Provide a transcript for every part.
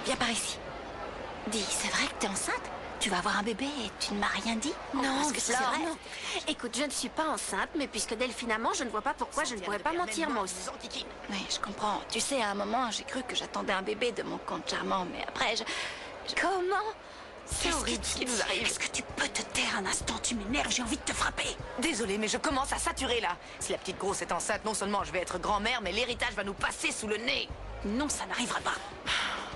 viens par ici. Dis, c'est vrai que t'es enceinte? Tu vas avoir un bébé et tu ne m'as rien dit? Non, parce que c'est Flore, vrai. non. Écoute, je ne suis pas enceinte, mais puisque Delphine a ment, je ne vois pas pourquoi je ne pourrais pas mentir moi aussi. Oui, je comprends. Tu sais, à un moment, j'ai cru que j'attendais un bébé de mon compte charmant, mais après, Comment? C'est Qu'est-ce horrible ce qui nous arrive. Est-ce que tu peux te taire un instant? Tu m'énerves, j'ai envie de te frapper. Désolée, mais je commence à saturer là. Si la petite grosse est enceinte, non seulement je vais être grand-mère, mais l'héritage va nous passer sous le nez. Non, ça n'arrivera pas.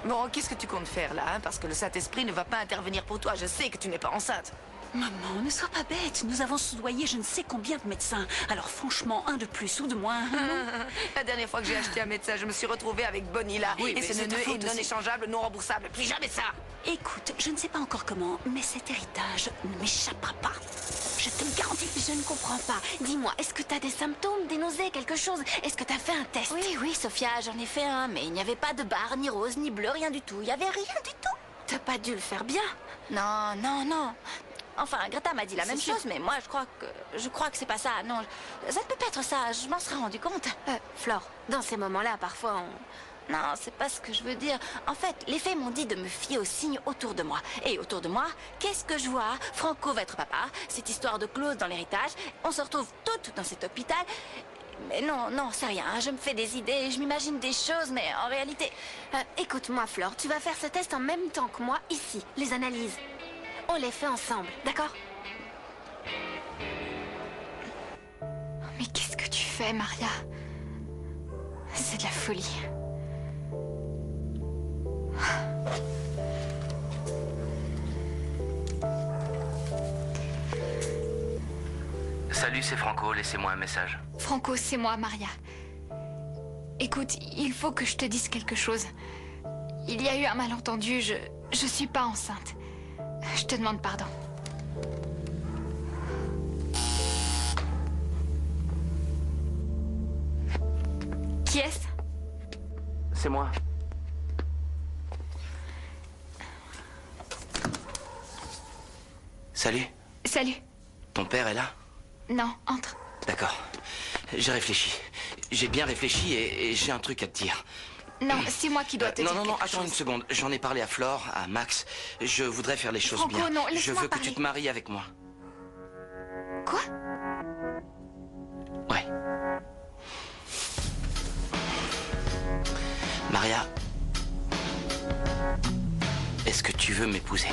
Bon, qu'est-ce que tu comptes faire là, hein? Parce que le Saint-Esprit ne va pas intervenir pour toi. Je sais que tu n'es pas enceinte. Maman, ne sois pas bête. Nous avons soudoyé je ne sais combien de médecins. Alors franchement, un de plus ou de moins. La dernière fois que j'ai acheté un médecin, je me suis retrouvée avec Bonnie là. Oui, et mais ce c'est ta nœud faute est non aussi. échangeable, non remboursable. Plus jamais ça. Écoute, je ne sais pas encore comment, mais cet héritage ne m'échappera pas. Je te le garantis. Je ne comprends pas. Dis-moi, est-ce que t'as des symptômes, des nausées, quelque chose? Est-ce que t'as fait un test? Oui, oui, Sophia, j'en ai fait un, mais il n'y avait pas de barre, ni rose, ni bleu, rien du tout. Il n'y avait rien du tout. T'as pas dû le faire bien. Non, non, non. Enfin, Greta m'a dit la C'est même sûr. chose, mais moi, je crois que c'est pas ça. Non, ça ne peut pas être ça. Je m'en serais rendu compte. Flore, dans ces moments-là, parfois on... Non, c'est pas ce que je veux dire. En fait, les fées m'ont dit de me fier aux signes autour de moi. Et autour de moi, qu'est-ce que je vois? Franco va être papa, cette histoire de clause dans l'héritage. On se retrouve toutes dans cet hôpital. Mais non, non, c'est rien. Je me fais des idées, je m'imagine des choses, mais en réalité... Écoute-moi, Flore, tu vas faire ce test en même temps que moi, ici, les analyses. On les fait ensemble, d'accord? Mais qu'est-ce que tu fais, Maria? C'est de la folie. Salut, c'est Franco, laissez-moi un message. Franco, c'est moi, Maria. Écoute, il faut que je te dise quelque chose. Il y a eu un malentendu, je suis pas enceinte. Je te demande pardon. Qui est-ce? C'est moi. Salut. Salut. Ton père est là? Non, entre. D'accord. J'ai réfléchi. J'ai bien réfléchi et j'ai un truc à te dire. Non, c'est moi qui dois te dire Non, quelque attends chose. une seconde. J'en ai parlé à Flore, à Max. Je voudrais faire les choses Franco, bien. non, Je laisse-moi veux que tu parler. te maries avec moi. Quoi? Ouais. Maria, est-ce que tu veux m'épouser?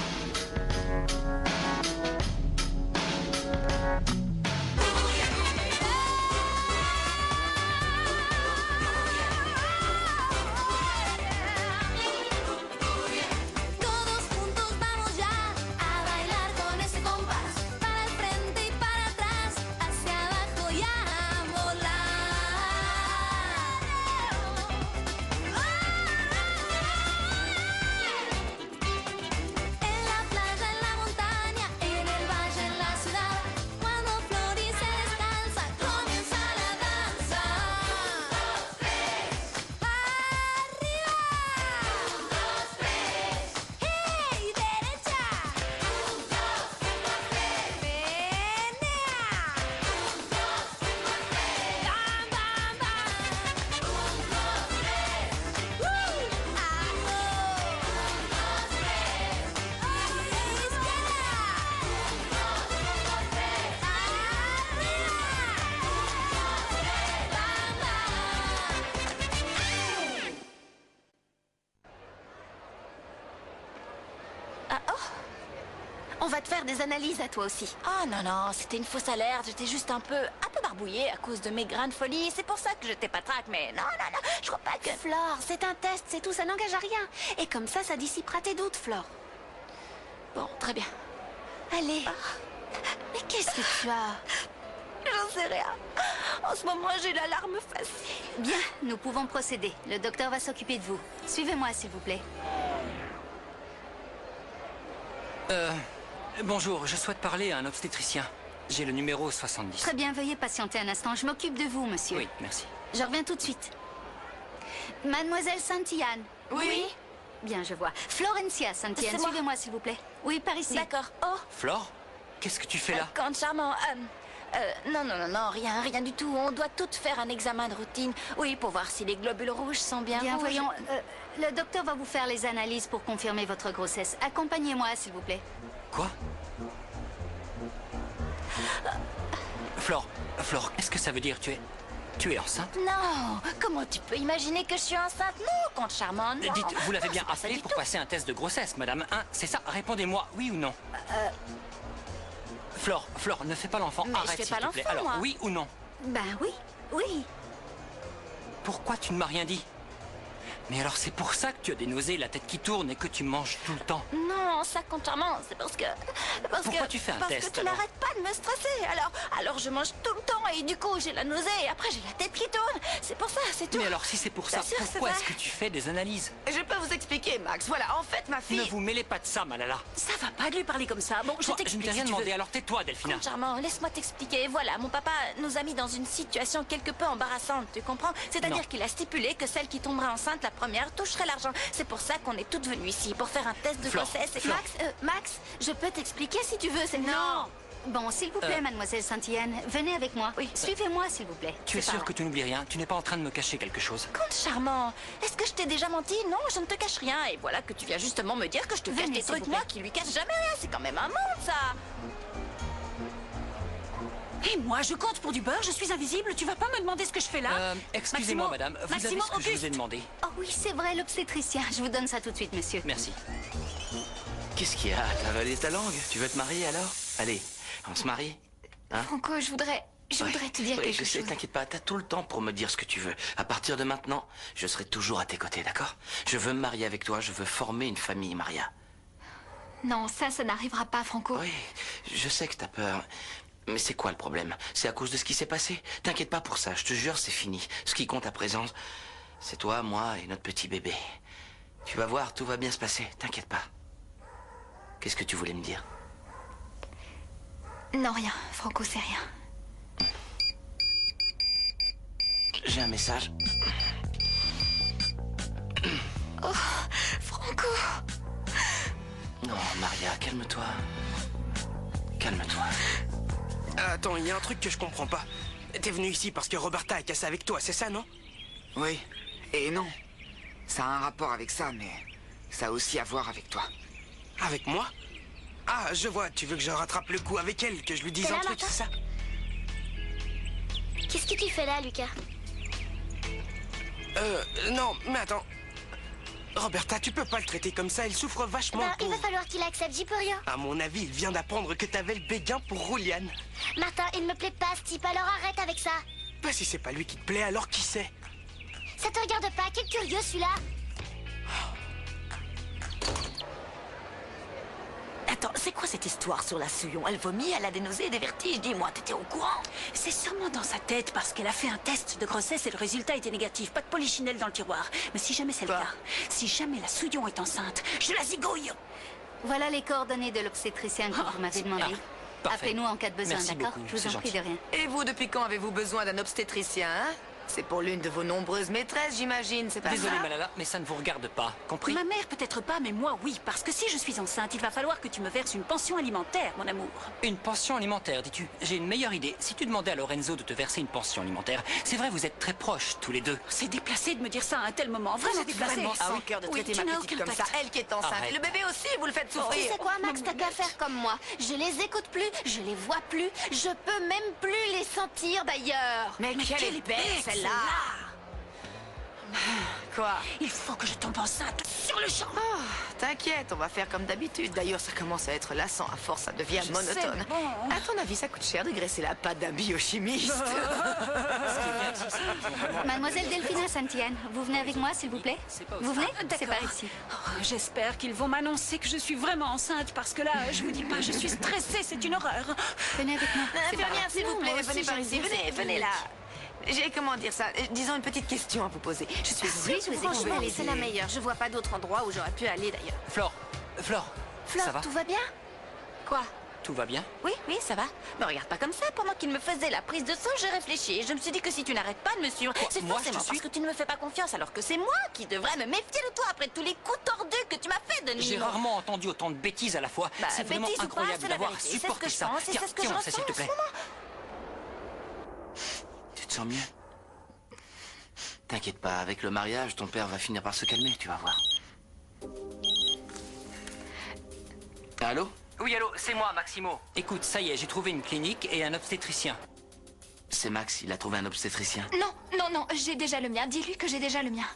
Todos juntos vamos ya a bailar con ese compás, para el frente y para atrás, hacia abajo y a volar. En la playa, en la montaña, en el valle, en la ciudad, cuando Flori se descansa, comienza la danza. Arriba. ¡Hey! ¡Derecha! ¡Menea! ¡Bam, bam, bam! On va te faire des analyses à toi aussi. Ah non, non, c'était une fausse alerte. J'étais juste un peu barbouillée à cause de mes grains de folie. C'est pour ça que je t'ai pas traque, mais non, non, non, je crois pas que... Flore, c'est un test, c'est tout, ça n'engage à rien. Et comme ça dissipera tes doutes, Flore. Bon, très bien. Allez. Mais qu'est-ce que tu as? J'en sais rien. En ce moment, j'ai la larme facile. Bien, nous pouvons procéder. Le docteur va s'occuper de vous. Suivez-moi, s'il vous plaît. Bonjour, je souhaite parler à un obstétricien. J'ai le numéro 70. Très bien, veuillez patienter un instant. Je m'occupe de vous, monsieur. Oui, merci. Je reviens tout de suite. Mademoiselle Saint-Yann. Oui. Bien, je vois. Florencia Saint-Yann, C'est moi. suivez-moi, s'il vous plaît. Oui, par ici. D'accord. Oh, Flore, qu'est-ce que tu fais là? compte charmant. Non, rien du tout. On doit toutes faire un examen de routine. Oui, pour voir si les globules rouges sont bien Bien, rouges. voyons. Le docteur va vous faire les analyses pour confirmer votre grossesse. Accompagnez-moi, s'il vous plaît. Quoi? Flore, qu'est-ce que ça veut dire? Tu es enceinte? Non, comment tu peux imaginer que je suis enceinte? Non, compte charmant, non. Dites, vous l'avez bien C'est pas ça appelé du pour tout. passer un test de grossesse, madame, hein? C'est ça? Répondez-moi, oui ou non? Flore, ne fais pas l'enfant. Mais je Arrête, fais s'il pas te plaît. l'enfant, Alors, moi. oui ou non? Ben oui. Pourquoi tu ne m'as rien dit? Mais alors c'est pour ça que tu as des nausées, la tête qui tourne et que tu manges tout le temps. Non, ça compte charmant, c'est parce que... Pourquoi tu fais un parce test, que tu alors? n'arrêtes pas de me stresser. Alors je mange tout le temps et du coup j'ai la nausée et après j'ai la tête qui tourne. C'est pour ça, c'est tout. Mais alors si c'est pour ça, Bien sûr, pourquoi c'est est-ce vrai. que tu fais des analyses? Je peux vous expliquer, Max. Voilà, en fait, ma fille... Ne vous mêlez pas de ça, Malala. Ça va pas de lui parler comme ça. Bon, je Toi, je ne t'explique t'ai rien si tu demandé, veux. alors tais-toi, Delphina. Compte charmant, laisse-moi t'expliquer. Voilà, mon papa nous a mis dans une situation quelque peu embarrassante, tu comprends? Non. C'est-à-dire qu'il a stipulé que celle qui tomberait enceinte la première toucherait l'argent. C'est pour ça qu'on est toutes venues ici, pour faire un test de Flore, grossesse. Et... Flore. Max, je peux t'expliquer si tu veux. C'est Non. Bon, s'il vous plaît, mademoiselle Saint-Yann, venez avec moi. Oui. Suivez-moi, s'il vous plaît. Tu es c'est sûr pas que tu n'oublies rien? Tu n'es pas en train de me cacher quelque chose? Compte charmant, est-ce que je t'ai déjà menti? Non, je ne te cache rien. Et voilà que tu viens justement me dire que je te cache Venez, des s'il trucs, vous moi, plaît. qui lui cache jamais rien. C'est quand même un monde, ça. Et moi, je compte pour du beurre, je suis invisible, tu vas pas me demander ce que je fais là? Excusez-moi, Maximo, madame, vous avez Maximo, ce que je vous ai Auguste. demandé. Oh oui, c'est vrai, l'obstétricien. Je vous donne ça tout de suite, monsieur. Merci. Qu'est-ce qu'il y a? T'as avalé ta langue? Tu veux te marier alors? Allez, on se marie? Hein? Franco, je voudrais te dire Oui, quelque je sais, chose. t'inquiète pas, t'as tout le temps pour me dire ce que tu veux. À partir de maintenant, je serai toujours à tes côtés, d'accord? Je veux me marier avec toi, je veux former une famille, Maria. Non, ça n'arrivera pas, Franco. Oui, je sais que t'as peur. Mais c'est quoi le problème? C'est à cause de ce qui s'est passé? T'inquiète pas pour ça, je te jure, c'est fini. Ce qui compte à présent, c'est toi, moi et notre petit bébé. Tu vas voir, tout va bien se passer, t'inquiète pas. Qu'est-ce que tu voulais me dire? Non, rien. Franco, c'est rien. J'ai un message. Franco! Non, Maria, calme-toi. Calme-toi. Attends, il y a un truc que je comprends pas. T'es venu ici parce que Roberta a cassé avec toi, c'est ça, non? Oui, et non. Ça a un rapport avec ça, mais ça a aussi à voir avec toi. Avec moi? Ah, je vois, tu veux que je rattrape le coup avec elle, que je lui dise T'es un là, truc, Martha? c'est ça? Qu'est-ce que tu fais là, Lucas? Non, mais attends. Roberta, tu peux pas le traiter comme ça, elle souffre vachement. Ben, il va pauvre. falloir qu'il accepte, j'y peux rien. À mon avis, il vient d'apprendre que t'avais le béguin pour Rouliane. Martin, il me plaît pas ce type, alors arrête avec ça. Bah si c'est pas lui qui te plaît, alors qui c'est? Ça te regarde pas, quel curieux celui-là. Attends, c'est quoi cette histoire sur la Souillon? Elle vomit, elle a des nausées et des vertiges. Dis-moi, t'étais au courant? C'est sûrement dans sa tête parce qu'elle a fait un test de grossesse et le résultat était négatif. Pas de polichinelle dans le tiroir. Mais si jamais c'est le Quoi? cas, si jamais la Souillon est enceinte, je la zigouille. Voilà les coordonnées de l'obstétricien que vous m'avez demandé. parfait. Appelez-nous en cas de besoin, Merci d'accord? beaucoup, Je vous c'est en prie gentil. de rien. Et vous, depuis quand avez-vous besoin d'un obstétricien, hein? C'est pour l'une de vos nombreuses maîtresses, j'imagine, c'est pas Désolé, ça? Malala, mais ça ne vous regarde pas. Compris? Ma mère peut-être pas, mais moi oui, parce que si je suis enceinte, il va falloir que tu me verses une pension alimentaire, mon amour. Une pension alimentaire, dis-tu? J'ai une meilleure idée. Si tu demandais à Lorenzo de te verser une pension alimentaire, c'est vrai, vous êtes très proches, tous les deux. C'est déplacé de me dire ça à un tel moment. Vraiment C'est déplacé. vraiment Ah sans oui. cœur de Oui, traiter tu ma n'as petite aucun comme ça. tact. Elle qui est enceinte. Arrête. Et le bébé aussi, vous le faites Tu souffrir. sais quoi, Max, t'as qu'à faire comme moi. Je les écoute plus, je les vois plus, je peux même plus les sentir d'ailleurs. Mais quelle est belle, celle-là! Quoi? Il faut que je tombe enceinte sur le champ. Oh, t'inquiète, on va faire comme d'habitude. D'ailleurs, ça commence à être lassant. À force, ça devient Je monotone. sais, mais bon. À ton avis, ça coûte cher de graisser la pâte d'un biochimiste? Mademoiselle Delphina Saint-Yann, vous venez avec moi, s'il vous plaît? Vous venez? C'est par ici. Oh, j'espère qu'ils vont m'annoncer que je suis vraiment enceinte parce que là, je vous dis pas, je suis stressée, c'est une horreur. Venez avec moi. C'est par Infirmière, là. s'il vous Non, plaît, moi aussi, venez par j'aime ici. bien Venez, cette venez là. clinique. J'ai, comment dire ça? Disons une petite question à vous poser. Je suis sûre Oui, je que vous vous écoute. pouvez Franchement, c'est la meilleure. Je vois pas d'autre endroit où j'aurais pu aller d'ailleurs. Flore, Flore, ça va? tout va bien? Quoi? Tout va bien? Oui, ça va. Me regarde pas comme ça. Pendant qu'il me faisait la prise de sang, j'ai réfléchi. Et je me suis dit que si tu n'arrêtes pas de me suivre, c'est moi, je te forcément suis? parce que tu ne me fais pas confiance, alors que c'est moi qui devrais me méfier de toi après tous les coups tordus que tu m'as fait, Denis. J'ai rarement entendu autant de bêtises à la fois. Bah, c'est vraiment bêtise ou pas, incroyable c'est la d'avoir vérité. C'est ce supporté que je ça. pense et Tiens, c'est ce que je tiens-moi ça, ressens s'il te en ce plaît. moment. sens mieux? T'inquiète pas, avec le mariage, ton père va finir par se calmer, tu vas voir. Allô? Oui, allô, c'est moi, Maximo. Écoute, ça y est, j'ai trouvé une clinique et un obstétricien. C'est Max, il a trouvé un obstétricien. Non, non, non, j'ai déjà le mien. Dis-lui que j'ai déjà le mien.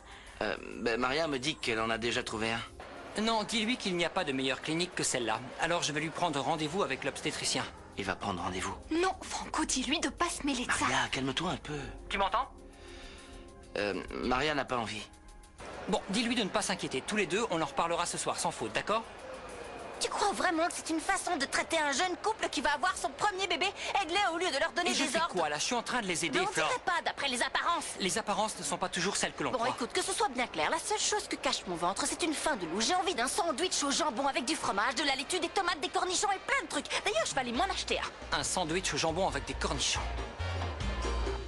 Maria me dit qu'elle en a déjà trouvé un. Non, dis-lui qu'il n'y a pas de meilleure clinique que celle-là. Alors je vais lui prendre rendez-vous avec l'obstétricien. Il va prendre rendez-vous. Non, Franco, dis-lui de pas se mêler de ça. Maria, calme-toi un peu. Tu m'entends? Maria n'a pas envie. Bon, dis-lui de ne pas s'inquiéter. Tous les deux, on en reparlera ce soir, sans faute, d'accord? Tu crois vraiment que c'est une façon de traiter un jeune couple qui va avoir son premier bébé? Aide-les au lieu de leur donner Et je des fais ordres. quoi là? Je suis en train de les aider, Mais on Flore. dirait pas d'après les apparences. Les apparences ne sont pas toujours celles que l'on Bon, croit. écoute, que ce soit bien clair, la seule chose que cache mon ventre, c'est une faim de loup. J'ai envie d'un sandwich au jambon avec du fromage, de la laitue, des tomates, des cornichons et plein de trucs. D'ailleurs, je vais aller m'en acheter un. Un sandwich au jambon avec des cornichons.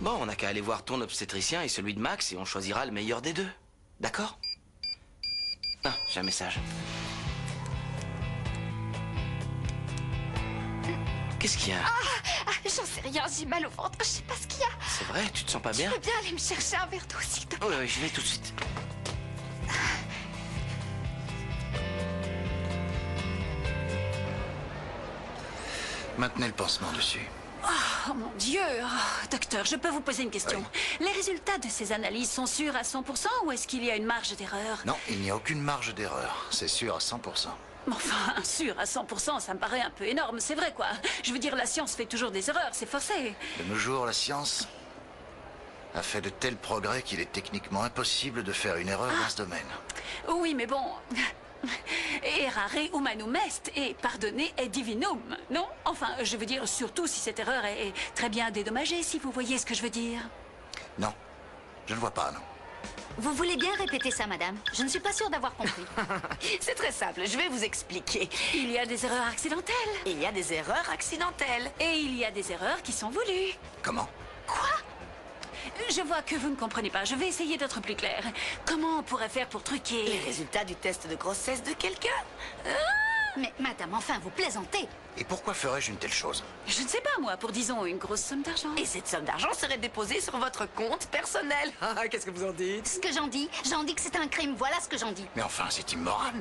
Bon, on n'a qu'à aller voir ton obstétricien et celui de Max et on choisira le meilleur des deux. D'accord? Ah, j'ai un message. Qu'est-ce qu'il y a? J'en sais rien, j'ai mal au ventre, je sais pas ce qu'il y a. C'est vrai, tu te sens pas Tu bien? peux bien aller me chercher un verre d'eau, s'il te plaît? Oui, oui, je vais tout de suite. Maintenez le pansement dessus. Oh mon Dieu! Oh, docteur, je peux vous poser une question? Les résultats de ces analyses sont sûrs à 100% ou est-ce qu'il y a une marge d'erreur? Non, il n'y a aucune marge d'erreur. C'est sûr à 100%. Enfin, sûr à 100%, ça me paraît un peu énorme, c'est vrai quoi. Je veux dire, la science fait toujours des erreurs, c'est forcé. De nos jours, la science a fait de tels progrès qu'il est techniquement impossible de faire une erreur dans ce domaine. Oui, mais bon... Errare humanum est, et pardonner est divinum, non? Enfin, je veux dire, surtout si cette erreur est très bien dédommagée, si vous voyez ce que je veux dire. Non, je ne vois pas, non. Vous voulez bien répéter ça, madame? Je ne suis pas sûre d'avoir compris. C'est très simple, je vais vous expliquer. Il y a des erreurs accidentelles. Il y a des erreurs accidentelles. Et il y a des erreurs qui sont voulues. Comment? Quoi? Je vois que vous ne comprenez pas. Je vais essayer d'être plus clair. Comment on pourrait faire pour truquer Les résultats du test de grossesse de quelqu'un? Mais madame, enfin, vous plaisantez. Et pourquoi ferais-je une telle chose? Je ne sais pas, moi, pour disons une grosse somme d'argent. Et cette somme d'argent serait déposée sur votre compte personnel. Qu'est-ce que vous en dites? Ce que j'en dis que c'est un crime, voilà ce que j'en dis. Mais enfin, c'est immoral.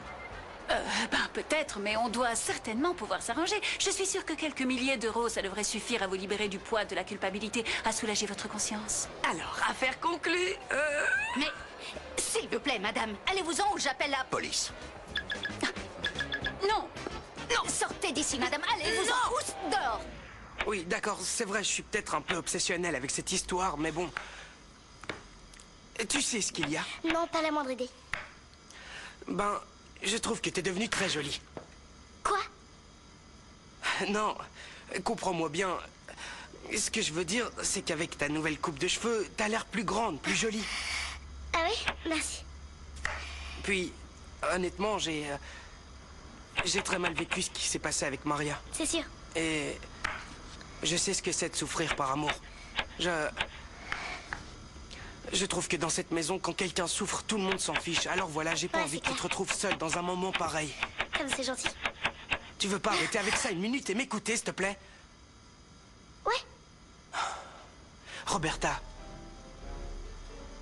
Peut-être, mais on doit certainement pouvoir s'arranger. Je suis sûre que quelques milliers d'euros, ça devrait suffire à vous libérer du poids de la culpabilité, à soulager votre conscience. Alors, affaire conclue. Mais, s'il vous plaît, madame, allez-vous-en ou j'appelle la... Police. Non! Non! Sortez d'ici, madame, allez-vous-en, tous dehors! Oui, d'accord, c'est vrai, je suis peut-être un peu obsessionnel avec cette histoire, mais bon... Tu sais ce qu'il y a? Non, pas la moindre idée. Ben, je trouve que t'es devenue très jolie. Quoi? Non, comprends-moi bien. Ce que je veux dire, c'est qu'avec ta nouvelle coupe de cheveux, t'as l'air plus grande, plus jolie. Ah oui? Merci. Puis, honnêtement, j'ai très mal vécu ce qui s'est passé avec Maria. C'est sûr. Et je sais ce que c'est de souffrir par amour. Je trouve que dans cette maison, quand quelqu'un souffre, tout le monde s'en fiche. Alors voilà, j'ai pas envie que tu te retrouves seul dans un moment pareil. Comme c'est gentil. Tu veux pas arrêter avec ça une minute et m'écouter, s'il te plaît? Ouais. Roberta,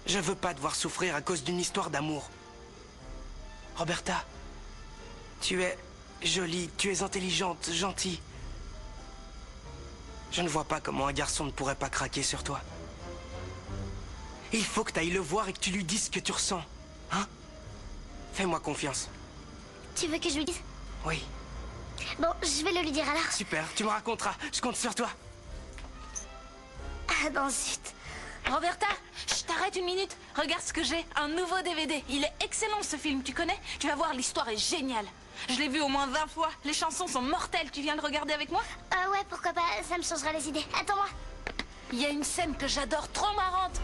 je veux pas devoir souffrir à cause d'une histoire d'amour. Roberta, tu es jolie, tu es intelligente, gentille. Je ne vois pas comment un garçon ne pourrait pas craquer sur toi. Il faut que tu ailles le voir et que tu lui dises ce que tu ressens. Hein? Fais-moi confiance. Tu veux que je lui dise? Oui. Bon, je vais le lui dire alors. Super, tu me raconteras. Je compte sur toi. Ah ben zut. Roberta, je t'arrête une minute. Regarde ce que j'ai, un nouveau DVD. Il est excellent ce film, tu connais? Tu vas voir, l'histoire est géniale. Je l'ai vu au moins 20 fois. Les chansons sont mortelles. Tu viens le regarder avec moi? Ah ouais, pourquoi pas, ça me changera les idées. Attends-moi. Il y a une scène que j'adore, trop marrante.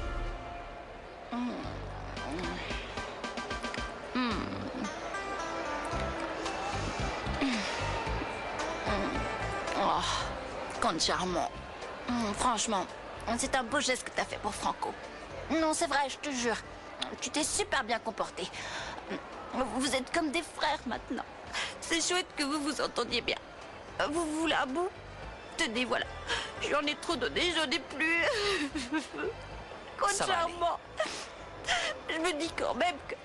Oh, compte charmant. Franchement, c'est un beau geste que t'as fait pour Franco. Non, c'est vrai, je te jure. Tu t'es super bien comporté. Vous êtes comme des frères maintenant. C'est chouette que vous vous entendiez bien. Vous voulez un bout? Tenez, voilà. J'en ai trop donné, j'en ai plus. Compte Ça va aller. charmant. Je me dis quand même que...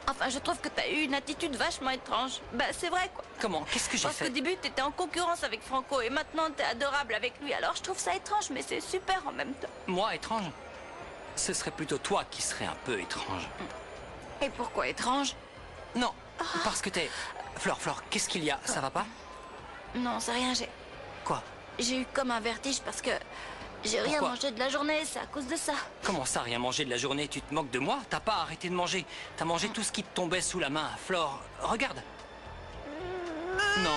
Enfin, je trouve que t'as eu une attitude vachement étrange. Bah, c'est vrai, quoi. Comment? Qu'est-ce que j'ai Parce qu'au fait? début, t'étais en concurrence avec Franco et maintenant t'es adorable avec lui. Alors je trouve ça étrange, mais c'est super en même temps. Moi, étrange? Ce serait plutôt toi qui serais un peu étrange. Et pourquoi étrange? Non, parce que t'es... Flore, qu'est-ce qu'il y a? Ça va pas? Non, c'est rien, Quoi? j'ai eu comme un vertige parce que j'ai rien Pourquoi? mangé de la journée, c'est à cause de ça. Comment ça, rien manger de la journée? Tu te moques de moi? T'as pas arrêté de manger. T'as mangé tout ce qui te tombait sous la main. Flore, regarde. Non,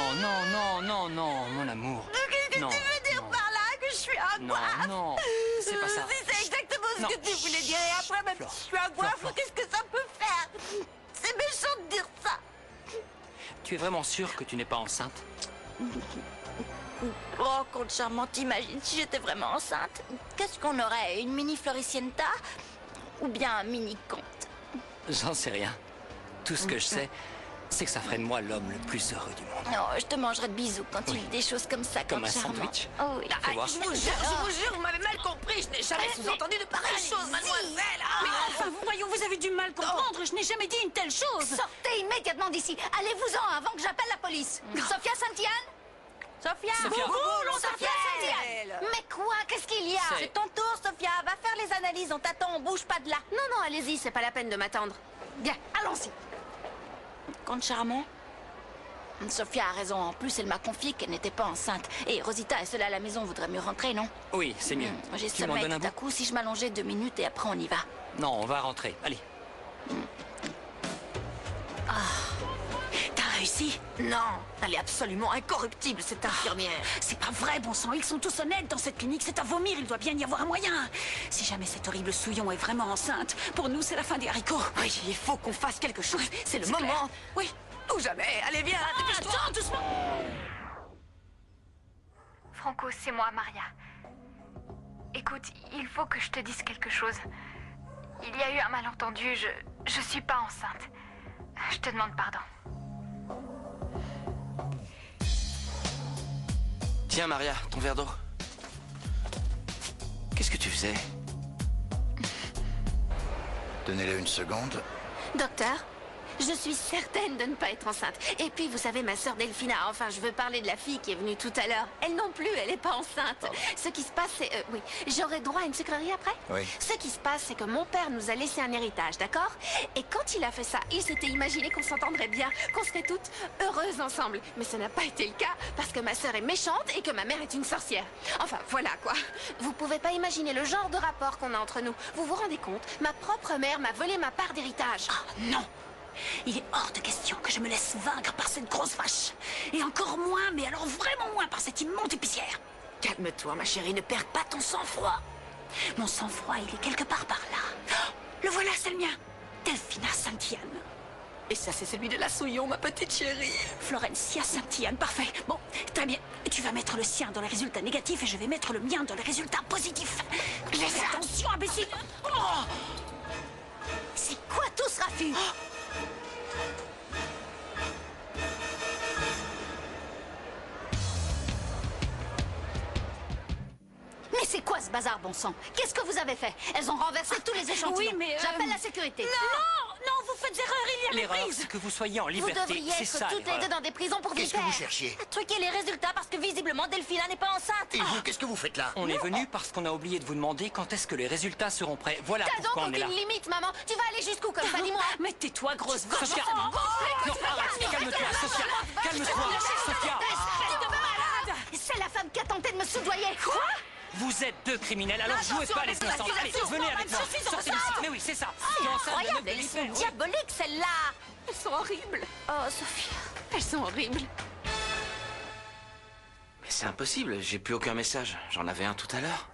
mon amour. Qu'est-ce que Non, tu veux dire non. par là? Que je suis un Non, goife? non, c'est pas ça. Si, c'est exactement ce Non. que tu voulais dire. Et après, même Flore, si je suis un goife, Flore. qu'est-ce que ça peut faire? C'est méchant de dire ça. Tu es vraiment sûre que tu n'es pas enceinte? Oh, compte charmant, t'imagines si j'étais vraiment enceinte? Qu'est-ce qu'on aurait? Une mini Floricienta? Ou bien un mini Comte? J'en sais rien. Tout ce que je sais, c'est que ça ferait de moi l'homme le plus heureux du monde. Non, je te mangerai de bisous quand tu Oui. dis des choses comme ça, Comme compte un charmant. sandwich? Oh oui. Fais voir. Je vous jure, vous m'avez mal compris. Je n'ai jamais sous-entendu de pareilles choses, mademoiselle. Mais enfin, voyons, vous avez du mal comprendre. Je n'ai jamais dit une telle chose. Sortez immédiatement d'ici. Allez-vous-en avant que j'appelle la police. Sophia Saint-Yann? Sophia! Sophia. Sophia Saint-Yann! Mais quoi? Qu'est-ce qu'il y a? C'est- C'est ton tour, Sophia. Va faire les analyses. On t'attend, on bouge pas de là. Non, allez-y, c'est pas la peine de m'attendre. Bien, allons-y. Compte charmant. Sophia a raison. En plus, elle m'a confié qu'elle n'était pas enceinte. Et Rosita est seule à la maison. Voudrait mieux rentrer, non? Oui, c'est mieux. J'ai Tu m'en sommeil donnes un tout à bout? coup. Si je m'allongeais 2 minutes et après on y va. Non, on va rentrer. Allez. T'as réussi? Non, elle est absolument incorruptible, cette infirmière. C'est pas vrai, bon sang. Ils sont tous honnêtes dans cette clinique. C'est à vomir. Il doit bien y avoir un moyen. Si jamais cette horrible souillon est vraiment enceinte, pour nous, c'est la fin des haricots. Oui, il faut qu'on fasse quelque chose. C'est le c'est moment. clair. Oui. Ou jamais. Allez, viens, dépêche-toi. Attends, doucement. Franco, c'est moi, Maria. Écoute, il faut que je te dise quelque chose. Il y a eu un malentendu, je suis pas enceinte. Je te demande pardon. Tiens, Maria, ton verre d'eau. Qu'est-ce que tu faisais? Donnez-le une seconde. Docteur, je suis certaine de ne pas être enceinte. Et puis, vous savez, ma sœur Delphina, enfin, je veux parler de la fille qui est venue tout à l'heure. Elle non plus, elle n'est pas enceinte. Ce qui se passe, c'est... oui, j'aurai droit à une sucrerie après? Oui. Ce qui se passe, c'est que mon père nous a laissé un héritage, d'accord? Et quand il a fait ça, il s'était imaginé qu'on s'entendrait bien, qu'on serait toutes heureuses ensemble. Mais ça n'a pas été le cas, parce que ma sœur est méchante et que ma mère est une sorcière. Enfin, voilà, quoi. Vous pouvez pas imaginer le genre de rapport qu'on a entre nous. Vous vous rendez compte? Ma propre mère m'a volé ma part d'héritage. Ah, non. Il est hors de question que je me laisse vaincre par cette grosse vache. Et encore moins, mais alors vraiment moins, par cette immonde épicière. Calme-toi, ma chérie, ne perds pas ton sang-froid. Mon sang-froid, il est quelque part par là. Oh, le voilà, c'est le mien. Delphina Saint-Yann. Et ça, c'est celui de la Souillon, ma petite chérie. Florencia Saint-Yann, parfait. Bon, très bien. Tu vas mettre le sien dans les résultats négatifs et je vais mettre le mien dans les résultats positifs. Fais attention, imbécile. Oh, C'est quoi tout ce raffut? Mais c'est quoi ce bazar, bon sang? Qu'est-ce que vous avez fait? Elles ont renversé tous les échantillons. Oui, mais, J'appelle la sécurité. non, vous faites erreur, il y a L'erreur, méprise. c'est que vous soyez en Vous liberté. devriez C'est être ça, toutes les l'erreur. deux dans des prisons pour Qu'est-ce que vipères. vous cherchiez? Truquer les résultats parce que visiblement Delphina n'est pas enceinte. Et vous, qu'est-ce que vous faites là? On est venu parce qu'on a oublié de vous demander quand est-ce que les résultats seront prêts. Voilà T'as donc pourquoi on est là. aucune limite, maman. Tu vas aller jusqu'où comme ça, dis-moi? Mais tais-toi, grosse vache. Sophia, non, arrête, calme-toi, Sophia, calme-toi, Sophia. C'est la femme qui a tenté de me soudoyer. Quoi? Vous êtes deux criminels, alors jouez pas les innocents. Allez, venez avec moi, sortez d'ici. Mais oui, c'est ça. Tu es enceinte de Incroyable, 9 elles sont demi-paires, oui. diaboliques, celles-là. Elles sont horribles. Oh, Sophia. Elles sont horribles. Mais c'est impossible, j'ai plus aucun message. J'en avais un tout à l'heure.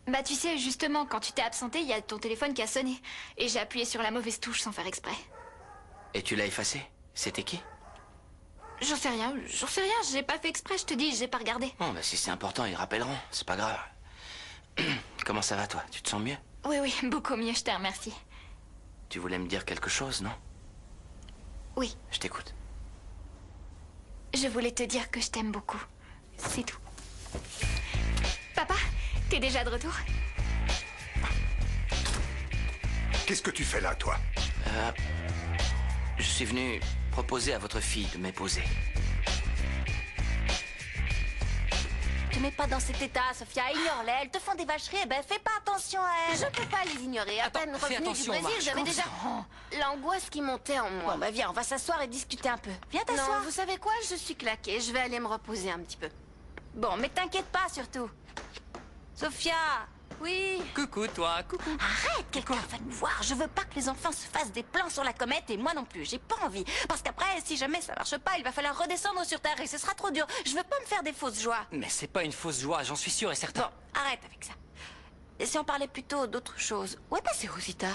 Bah tu sais, justement, quand tu t'es absenté, il y a ton téléphone qui a sonné. Et j'ai appuyé sur la mauvaise touche sans faire exprès. Et tu l'as effacé? C'était qui? J'en sais rien, j'ai pas fait exprès, je te dis, j'ai pas regardé. Bon, bah si c'est important, ils rappelleront. C'est pas grave. Comment ça va, toi? Tu te sens mieux? Oui, beaucoup mieux, je te remercie. Tu voulais me dire quelque chose, non? Oui, Je t'écoute. je voulais te dire que je t'aime beaucoup. C'est tout. T'es déjà de retour? Qu'est-ce que tu fais là, toi? Je suis venu proposer à votre fille de m'épouser. Te mets pas dans cet état, Sophia. Ignore-les. Elles te font des vacheries. Eh ben, fais pas attention à elles. Je peux pas les ignorer. À peine fais revenue du attention, Brésil, Marge, j'avais déjà l'angoisse qui montait en moi. Bon, bah viens, on va s'asseoir et discuter un peu. Viens Non, t'asseoir. vous savez quoi? Je suis claquée. Je vais aller me reposer un petit peu. Bon, mais t'inquiète pas, surtout. Sophia. Oui. Coucou, toi, coucou. Arrête, quelqu'un va nous voir. Je veux pas que les enfants se fassent des plans sur la comète et moi non plus. J'ai pas envie. Parce qu'après, si jamais ça marche pas, il va falloir redescendre sur Terre et ce sera trop dur. Je veux pas me faire des fausses joies. Mais c'est pas une fausse joie, j'en suis sûr et certain. Bon, arrête avec ça. Et si on parlait plutôt d'autre chose? Où est passée Rosita?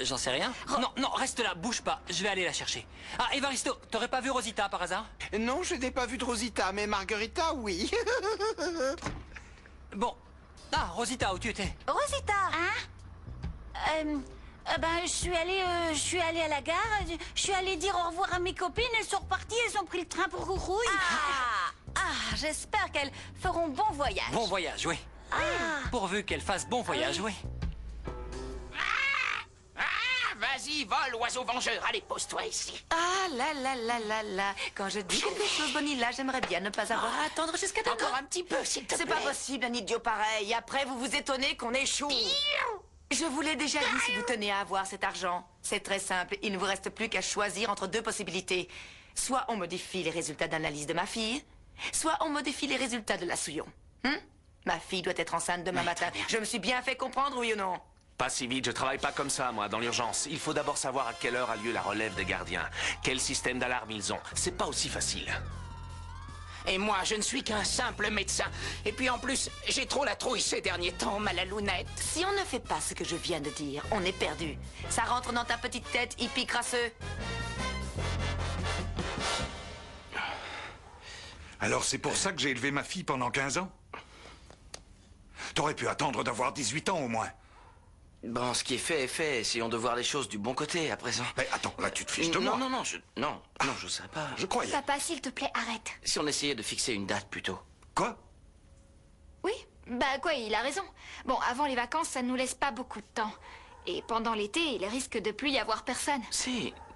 J'en sais rien. Non, reste là, bouge pas. Je vais aller la chercher. Ah, Evaristo, t'aurais pas vu Rosita par hasard? Non, je n'ai pas vu de Rosita, mais Margarita, oui. Bon. Ah, Rosita, où tu étais? Rosita! Hein? Ben, je suis allée à la gare, je suis allée dire au revoir à mes copines, elles sont reparties, elles ont pris le train pour Rourouille. J'espère qu'elles feront bon voyage. Bon voyage, oui. Pourvu qu'elle fasse bon voyage, oui. Vas-y, vole, oiseau vengeur. Allez, pose-toi ici. Ah là là là là là. Quand je dis quelque chose, Bonilla, j'aimerais bien ne pas avoir à attendre jusqu'à demain. Encore un petit peu, s'il te plaît. C'est pas possible, un idiot pareil. Après, vous vous étonnez qu'on échoue. Je vous l'ai déjà dit si vous tenez à avoir cet argent. C'est très simple. Il ne vous reste plus qu'à choisir entre deux possibilités. Soit on modifie les résultats d'analyse de ma fille, soit on modifie les résultats de la souillon. Ma fille doit être enceinte demain matin. Je me suis bien fait comprendre, oui ou non? Pas si vite, je travaille pas comme ça, moi, dans l'urgence. Il faut d'abord savoir à quelle heure a lieu la relève des gardiens. Quel système d'alarme ils ont. C'est pas aussi facile. Et moi, je ne suis qu'un simple médecin. Et puis en plus, j'ai trop la trouille ces derniers temps, mal à lounette. Si on ne fait pas ce que je viens de dire, on est perdu. Ça rentre dans ta petite tête, hippie crasseux. Alors c'est pour ça que j'ai élevé ma fille pendant 15 ans? T'aurais pu attendre d'avoir 18 ans au moins. Bon, ce qui est fait est fait. Essayons de voir les choses du bon côté à présent. Mais attends, là tu te fiches de moi. Non, je sais pas. Je croyais. Papa, s'il te plaît, arrête. Si on essayait de fixer une date plutôt. Quoi? Oui, bah quoi, il a raison. Bon, avant les vacances, ça ne nous laisse pas beaucoup de temps. Et pendant l'été, il risque de plus y avoir personne.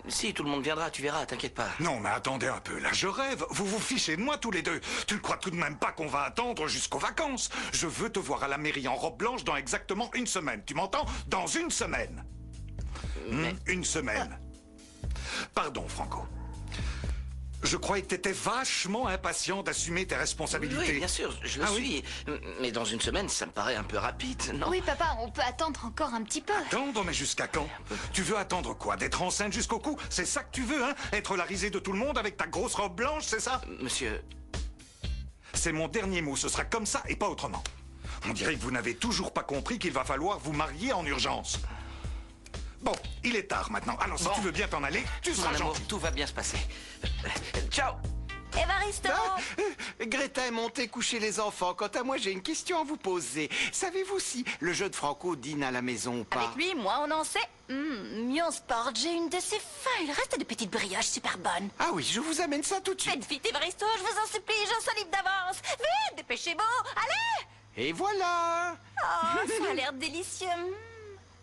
Si, tout le monde viendra, tu verras, t'inquiète pas. Non, mais attendez un peu, là je rêve. Vous vous fichez de moi tous les deux. Tu ne crois tout de même pas qu'on va attendre jusqu'aux vacances? Je veux te voir à la mairie en robe blanche dans exactement une semaine. Tu m'entends? Dans une semaine. Une semaine. Pardon, Franco. Je croyais que t'étais vachement impatient d'assumer tes responsabilités. Oui, bien sûr, je le suis. Mais dans une semaine, ça me paraît un peu rapide, non? Oui, papa, on peut attendre encore un petit peu. Attendre, mais jusqu'à quand? Tu veux attendre quoi? D'être enceinte jusqu'au cou? C'est ça que tu veux, hein? Être la risée de tout le monde avec ta grosse robe blanche, c'est ça? Monsieur... C'est mon dernier mot, ce sera comme ça et pas autrement. On dirait que vous n'avez toujours pas compris qu'il va falloir vous marier en urgence. Bon, il est tard maintenant. Alors si tu veux bien t'en aller, tu seras Mon amour, gentil. tout va bien se passer. Ciao! Evaristo! Greta est montée coucher les enfants. Quant à moi, j'ai une question à vous poser. Savez-vous si le jeune Franco dîne à la maison ou pas? Avec lui, moi, on en sait. Mion Sport, j'ai une de ses fins. Il reste des petites brioches super bonnes. Ah oui, je vous amène ça tout de suite. Faites vite, Evaristo, je vous en supplie, j'en suis libre d'avance. Vite, dépêchez-vous, allez! Et voilà. Oh, ça a l'air délicieux.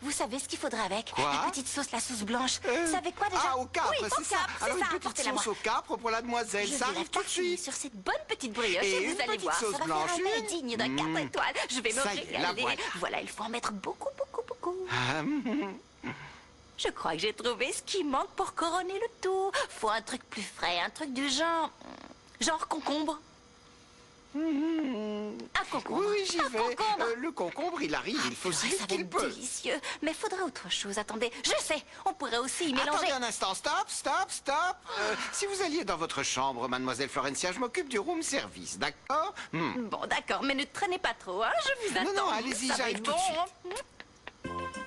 Vous savez ce qu'il faudrait avec? Quoi? La petite sauce, la sauce blanche. Vous savez quoi déjà? Ah, au capre, oui, c'est ça. capre, Alors c'est une ça, petite apportez-la-moi. sauce au capre pour la demoiselle. Je Ça vais la arrive tout de tartiner suite. sur cette bonne petite brioche Et et une vous allez petite voir, sauce ça va blanche. faire un mets digne d'un 4 étoiles. Je vais me Ça y est, la régaler. voilà. Voilà, il faut en mettre beaucoup. Je crois que j'ai trouvé ce qui manque pour couronner le tout. Faut un truc plus frais, un truc du genre... Genre concombre. Un concombre. Oui, j'y Un vais. concombre. Le concombre, il arrive, il faut aussi Ça vite va qu'il être peut. délicieux. Mais faudrait autre chose. Attendez, je sais. On pourrait aussi y mélanger... Attendez un instant, stop. Si vous alliez dans votre chambre, mademoiselle Florencia, je m'occupe du room service, d'accord? Bon, d'accord, mais ne traînez pas trop, hein. Je vous attends. Non, allez-y, Ça va j'arrive être tout de bon, suite.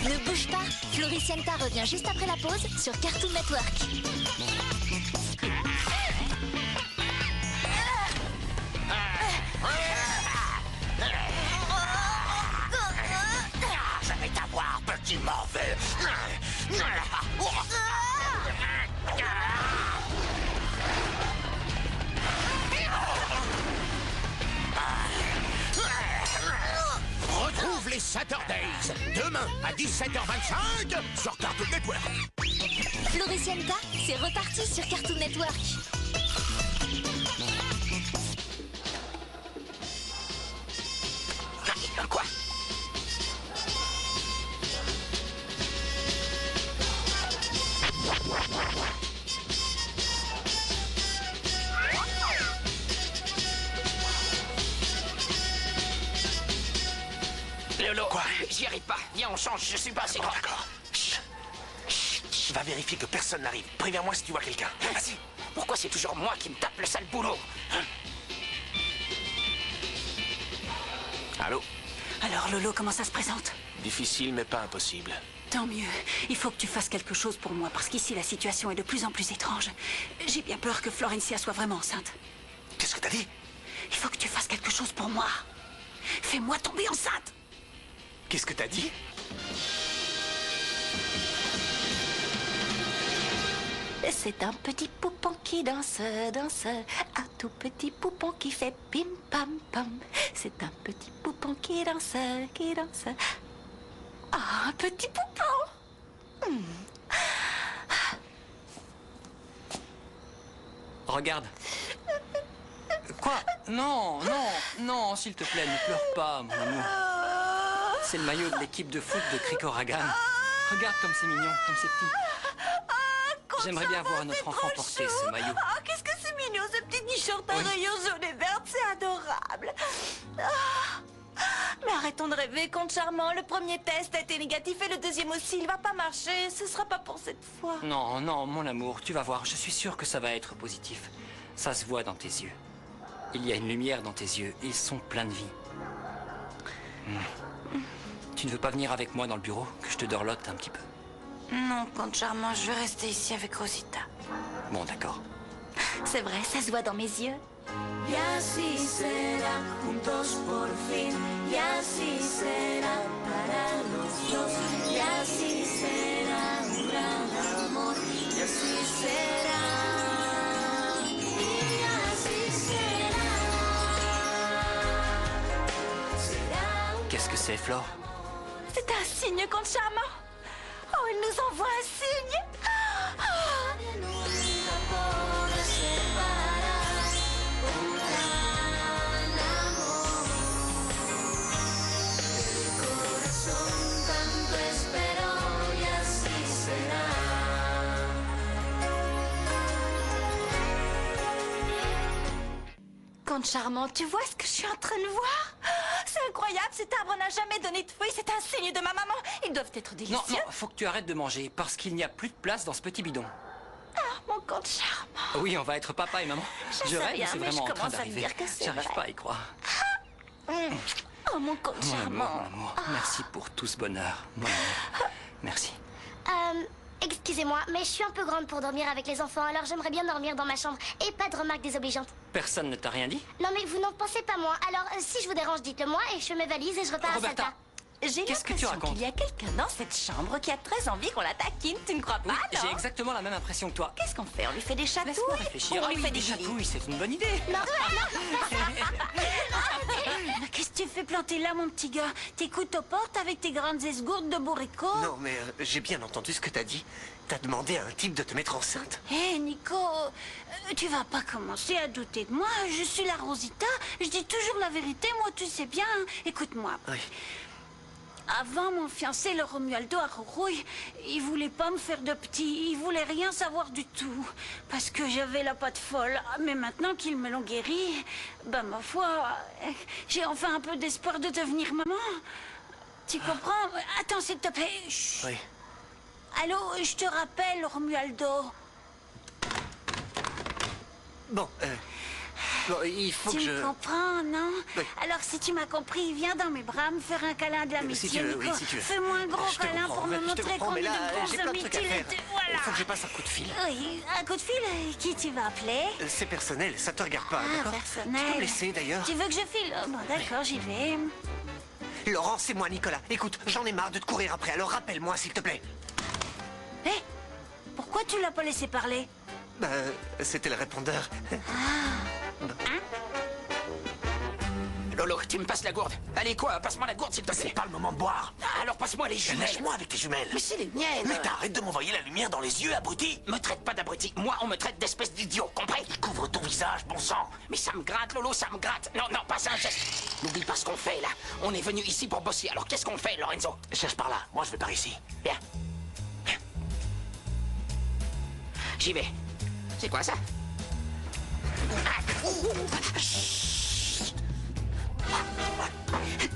Ne bouge pas, Floricienta revient juste après la pause sur Cartoon Network. Je vais t'avoir, petit mauvais. Retrouve les Saturdays demain à 17h25 sur Cartoon Network. Floricienta, c'est reparti sur Cartoon Network. Quoi? Lolo, quoi? J'y arrive pas. Viens, on change, je suis pas assez grand. D'accord. Va vérifier que personne n'arrive. Préviens-moi si tu vois quelqu'un. Vas-y. Pourquoi c'est toujours moi qui me tape le sale boulot? Allô? Alors, Lolo, comment ça se présente? Difficile, mais pas impossible. Tant mieux. Il faut que tu fasses quelque chose pour moi, parce qu'ici, la situation est de plus en plus étrange. J'ai bien peur que Florencia soit vraiment enceinte. Qu'est-ce que t'as dit? Il faut que tu fasses quelque chose pour moi. Fais-moi tomber enceinte. Qu'est-ce que t'as dit? C'est un petit poupon qui danse, danse. Un tout petit poupon qui fait pim pam pam. C'est un petit poupon qui danse, qui danse. Ah, un petit poupon. Regarde. Quoi? Non, non, non, s'il te plaît, ne pleure pas, mon amour. C'est le maillot de l'équipe de foot de Krikoragan. Regarde comme c'est mignon, comme c'est petit. J'aimerais bien voir notre enfant porter ce maillot. Oh, qu'est-ce que c'est mignon, ce petit t-shirt à rayons jaunes et verts, c'est adorable. Mais arrêtons de rêver, compte charmant. Le premier test a été négatif et le deuxième aussi. Il va pas marcher. Ce sera pas pour cette fois. Non, non, mon amour, tu vas voir. Je suis sûr que ça va être positif. Ça se voit dans tes yeux. Il y a une lumière dans tes yeux. Ils sont pleins de vie. Tu ne veux pas venir avec moi dans le bureau, que je te dorlote un petit peu? Non, compte charmant, je vais rester ici avec Rosita. Bon, d'accord. C'est vrai, ça se voit dans mes yeux. Y así será, juntos por fin. Y así será para los dos. Y así será un gran amor. Y así será. Y así será. Qu'est-ce que c'est, Flore? C'est un signe, compte charmant. Oh, il nous envoie un signe. Compte charmant, tu vois ce que je suis en train de voir? C'est incroyable, cet arbre n'a jamais donné de fruits, c'est un signe de ma maman. Ils doivent être délicieux. Non, non, faut que tu arrêtes de manger, parce qu'il n'y a plus de place dans ce petit bidon. Ah, mon compte charmant. Oui, on va être papa et maman. Je sais rêve, bien, c'est mais vraiment je en train commence à me d'arriver. dire que c'est J'arrive vrai. pas à y croire. Oh, mon compte Mon charmant. amour, mon amour, merci pour tout ce bonheur. Mon amour. Merci. Excusez-moi, mais je suis un peu grande pour dormir avec les enfants, alors j'aimerais bien dormir dans ma chambre. Et pas de remarques désobligeantes. Personne ne t'a rien dit? Non mais vous n'en pensez pas moins. Alors, si je vous dérange, dites-le moi et je fais mes valises et je repars Roberta. à Salta. J'ai Qu'est-ce que tu l'impression racontes? qu'il y a quelqu'un dans cette chambre qui a très envie qu'on la taquine, tu ne crois pas, Oui, non? j'ai exactement la même impression que toi. Qu'est-ce qu'on fait? On lui fait des chatouilles? Laisse-moi réfléchir. Ou on Ah lui oui, fait des des chatouilles, c'est une bonne idée. Non, qu'est-ce que tu fais planter là, mon petit gars? T'écoutes aux portes avec tes grandes esgourdes de bourricot? Non, mais j'ai bien entendu ce que t'as dit. T'as demandé à un type de te mettre enceinte. Hé, Nico, tu vas pas commencer à douter de moi. Je suis la Rosita. Je dis toujours la vérité, moi, tu sais bien. Écoute-moi. Oui. Avant, mon fiancé, le Romualdo à Rourouille, il voulait pas me faire de petit. Il voulait rien savoir du tout. Parce que j'avais la patte folle. Mais maintenant qu'ils me l'ont guéri, ben, ma foi, j'ai enfin un peu d'espoir de devenir maman. Tu comprends? Attends, s'il te plaît. Chut. Oui. Allô, je te rappelle, Romualdo. Bon, Bon, il faut que Tu je... me comprends, non? Oui. Alors, si tu m'as compris, viens dans mes bras me faire un câlin de l'amitié, Si tu veux, Nico. oui, si tu veux. Fais-moi un gros Je te câlin comprends, pour me je te montrer comprends, qu'on mais est là, de j'ai bons plein de amis. trucs à faire. Voilà. Il faut que je passe un coup de fil. Oui, un coup de fil. Qui tu vas appeler? C'est personnel, ça te regarde pas, Ah, d'accord? personnel. Tu peux me laisser, d'ailleurs. Tu veux que je file? Oh, bon, d'accord, j'y vais. Laurent, c'est moi, Nicolas. Écoute, j'en ai marre de te courir après, alors rappelle-moi, s'il te plaît. Hé, pourquoi tu l'as pas laissé parler? Bah, c'était le répondeur. Lolo, tu me passes la gourde. Allez, quoi? Passe-moi la gourde, s'il te plaît. C'est pas le moment de boire. Alors passe-moi les jumelles. Lâche-moi avec tes jumelles. Mais c'est les miennes. Mais t'arrêtes de m'envoyer la lumière dans les yeux, abruti. Me traite pas d'abruti. Moi, on me traite d'espèce d'idiot, compris? Couvre ton visage, bon sang. Mais ça me gratte, Lolo, ça me gratte. Non, non, pas un geste. N'oublie pas ce qu'on fait, là. On est venu ici pour bosser. Alors qu'est-ce qu'on fait, Lorenzo? Cherche par là. Moi, je vais par ici. Bien. J'y vais. C'est quoi ça?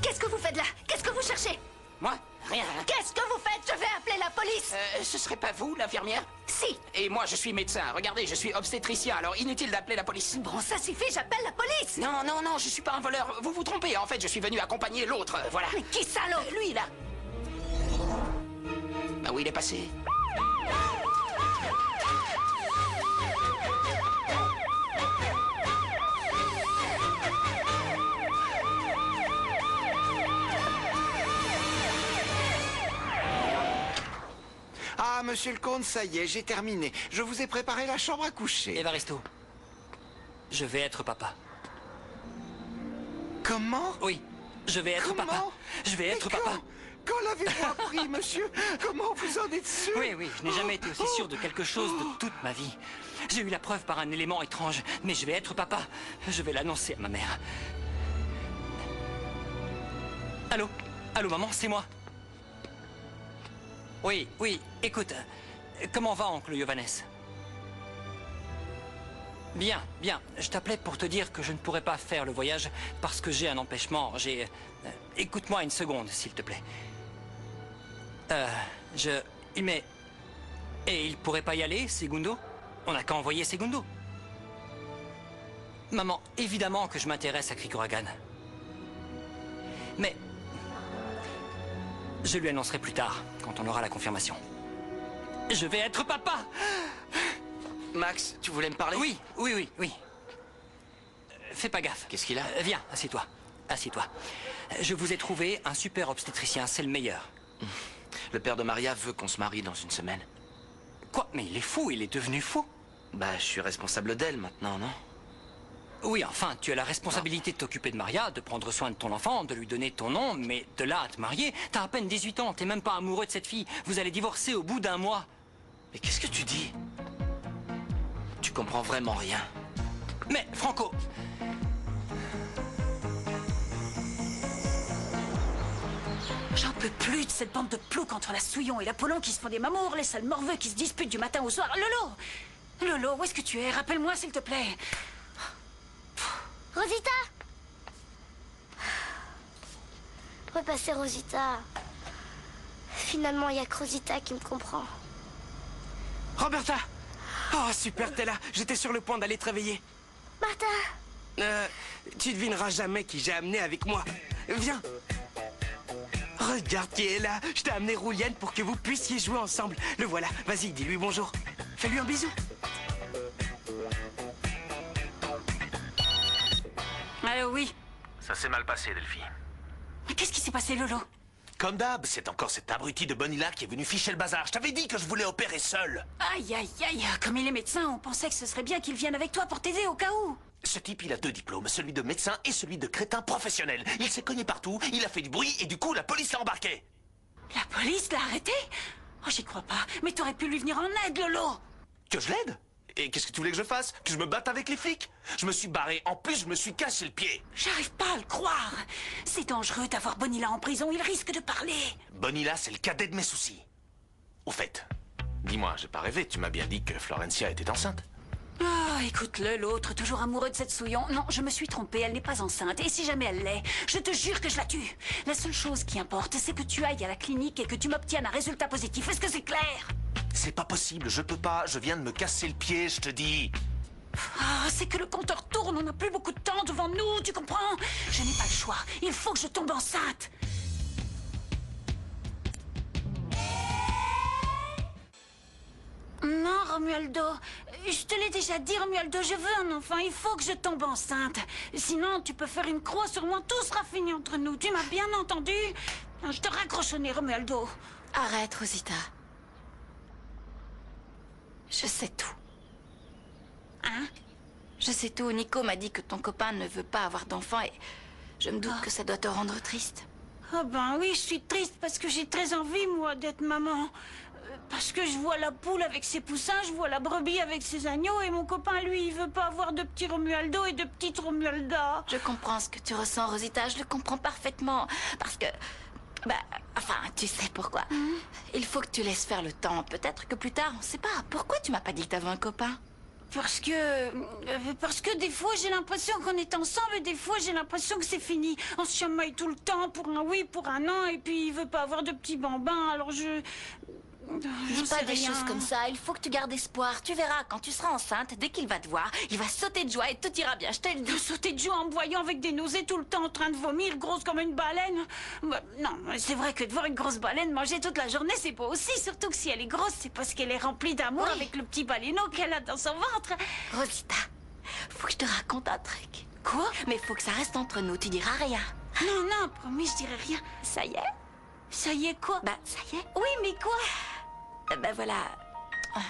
Qu'est-ce que vous faites là? Qu'est-ce que vous cherchez? Moi? Rien. Qu'est-ce que vous faites? Je vais appeler la police. Ce serait pas vous, l'infirmière? Si. Et moi, je suis médecin. Regardez, je suis obstétricien, alors inutile d'appeler la police. Bon, ça suffit, j'appelle la police. Non, non, non, je suis pas un voleur. Vous vous trompez. En fait, je suis venu accompagner l'autre. Voilà. Mais qui ça, l'autre? Lui, là. Ah oui, il est passé. Ah, monsieur le comte, ça y est, j'ai terminé. Je vous ai préparé la chambre à coucher. Evaristo, je vais être papa. Comment? Oui, je vais être Comment? papa. Je vais être papa. Quand l'avez-vous appris, monsieur? Comment vous en êtes sûr? Oui, oui, je n'ai jamais été aussi sûr de quelque chose de toute ma vie. J'ai eu la preuve par un élément étrange, mais je vais être papa. Je vais l'annoncer à ma mère. Allô? Allô, maman, c'est moi. Oui, oui, écoute, comment va oncle Johannes? Bien, bien. Je t'appelais pour te dire que je ne pourrais pas faire le voyage parce que j'ai un empêchement. Écoute-moi une seconde, s'il te plaît. Mais... Et il pourrait pas y aller, Segundo? On n'a qu'à envoyer Segundo. Maman, évidemment que je m'intéresse à Krikoragan. Mais... Je lui annoncerai plus tard, quand on aura la confirmation. Je vais être papa! Max, tu voulais me parler? Oui, oui, oui, oui. Fais pas gaffe. Qu'est-ce qu'il a? Viens, assieds-toi. Assieds-toi. Je vous ai trouvé un super obstétricien, c'est le meilleur. Le père de Maria veut qu'on se marie dans une semaine. Quoi? Mais il est fou, il est devenu fou. Bah, je suis responsable d'elle maintenant, non? Oui, enfin, tu as la responsabilité de t'occuper de Maria, de prendre soin de ton enfant, de lui donner ton nom, mais de là à te marier, t'as à peine 18 ans, t'es même pas amoureux de cette fille. Vous allez divorcer au bout d'un mois. Mais qu'est-ce que tu dis? Tu comprends vraiment rien. Mais, Franco... J'en peux plus de cette bande de ploucs entre la Souillon et l'Apollon qui se font des mamours, les sales morveux qui se disputent du matin au soir. Lolo! Lolo, où est-ce que tu es? Rappelle-moi, s'il te plaît. Rosita! Repassez Rosita. Finalement, il y a que Rosita qui me comprend. Roberta! Oh, super, t'es là. J'étais sur le point d'aller te réveiller. Martha! Tu devineras jamais qui j'ai amené avec moi. Viens. Regarde qui est là. Je t'ai amené Rouliane pour que vous puissiez jouer ensemble. Le voilà. Vas-y, dis-lui bonjour. Fais-lui un bisou. Allô, oui. Ça s'est mal passé, Delphi. Mais qu'est-ce qui s'est passé, Lolo? Comme d'hab, c'est encore cet abruti de Bonilla qui est venu ficher le bazar. Je t'avais dit que je voulais opérer seul. Aïe, aïe, aïe. Comme il est médecin, on pensait que ce serait bien qu'il vienne avec toi pour t'aider au cas où. Ce type, il a 2 diplômes, celui de médecin et celui de crétin professionnel. Il s'est cogné partout, il a fait du bruit et du coup, la police l'a embarqué. La police l'a arrêté? Oh, j'y crois pas. Mais t'aurais pu lui venir en aide, Lolo. Que je l'aide? Et qu'est-ce que tu voulais que je fasse? Que je me batte avec les flics? Je me suis barré. En plus, je me suis cassé le pied. J'arrive pas à le croire. C'est dangereux d'avoir Bonilla en prison, il risque de parler. Bonilla, c'est le cadet de mes soucis. Au fait, Dis-moi, j'ai pas rêvé, tu m'as bien dit que Florencia était enceinte. Oh, écoute-le, l'autre, toujours amoureux de cette Souillon. Non, je me suis trompée, elle n'est pas enceinte. Et si jamais elle l'est, je te jure que je la tue. La seule chose qui importe, c'est que tu ailles à la clinique et que tu m'obtiennes un résultat positif. Est-ce que c'est clair? c'est pas possible, je peux pas, je viens de me casser le pied, je te dis. Ah, c'est que le compteur tourne, on n'a plus beaucoup de temps devant nous, tu comprends? Je n'ai pas le choix, il faut que je tombe enceinte. Non, Romualdo, je te l'ai déjà dit, Romualdo, je veux un enfant, il faut que je tombe enceinte. Sinon, tu peux faire une croix sur moi, tout sera fini entre nous, tu m'as bien entendu? Je te raccroche au nez, Romualdo. Arrête, Rosita. Je sais tout. Hein? Je sais tout. Nico m'a dit que ton copain ne veut pas avoir d'enfant et je me doute que ça doit te rendre triste. Ah ben oui, je suis triste parce que j'ai très envie, moi, d'être maman. Parce que je vois la poule avec ses poussins, je vois la brebis avec ses agneaux et mon copain, lui, il veut pas avoir de petit Romualdo et de petite Romualda. Je comprends ce que tu ressens, Rosita, je le comprends parfaitement. Parce que... Bah, enfin, tu sais pourquoi. Il faut que tu laisses faire le temps. Peut-être que plus tard, on sait pas. Pourquoi tu m'as pas dit que t'avais un copain? Parce que des fois j'ai l'impression qu'on est ensemble et des fois j'ai l'impression que c'est fini. On se chamaille tout le temps pour un oui, pour un non et puis il veut pas avoir de petits bambins, alors je... Dis pas des choses comme ça, il faut que tu gardes espoir. Tu verras, quand tu seras enceinte, dès qu'il va te voir, il va sauter de joie et tout ira bien, je te le dis. Sauter de joie en me voyant avec des nausées tout le temps en train de vomir, grosse comme une baleine. Bah, non, c'est vrai que de voir une grosse baleine manger toute la journée, c'est beau aussi. Surtout que si elle est grosse, c'est parce qu'elle est remplie d'amour avec le petit baleineau qu'elle a dans son ventre. Rosita, faut que je te raconte un truc. Quoi? Mais faut que ça reste entre nous, tu diras rien. Non, non, promis, je dirai rien. Ça y est? Ça y est quoi? Bah, ça y est. Oui, mais quoi? Ben voilà,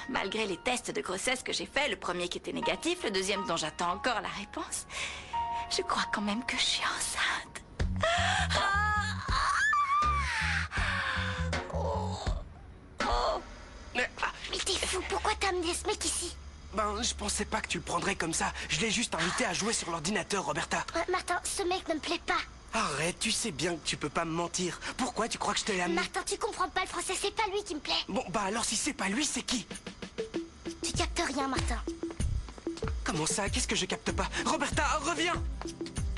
malgré les tests de grossesse que j'ai faits, le premier qui était négatif, le deuxième dont j'attends encore la réponse, je crois quand même que je suis enceinte. Mais t'es fou, pourquoi t'as amené ce mec ici? Ben, je pensais pas que tu le prendrais comme ça. Je l'ai juste invité à jouer sur l'ordinateur, Roberta. Martin, ce mec ne me plaît pas. Arrête, tu sais bien que tu peux pas me mentir. Pourquoi tu crois que je te l'ai amené? Martin, tu comprends pas le français, c'est pas lui qui me plaît. Bon, bah alors si c'est pas lui, c'est qui? Tu captes rien, Martin. Comment ça? Qu'est-ce que je capte pas? Roberta, reviens!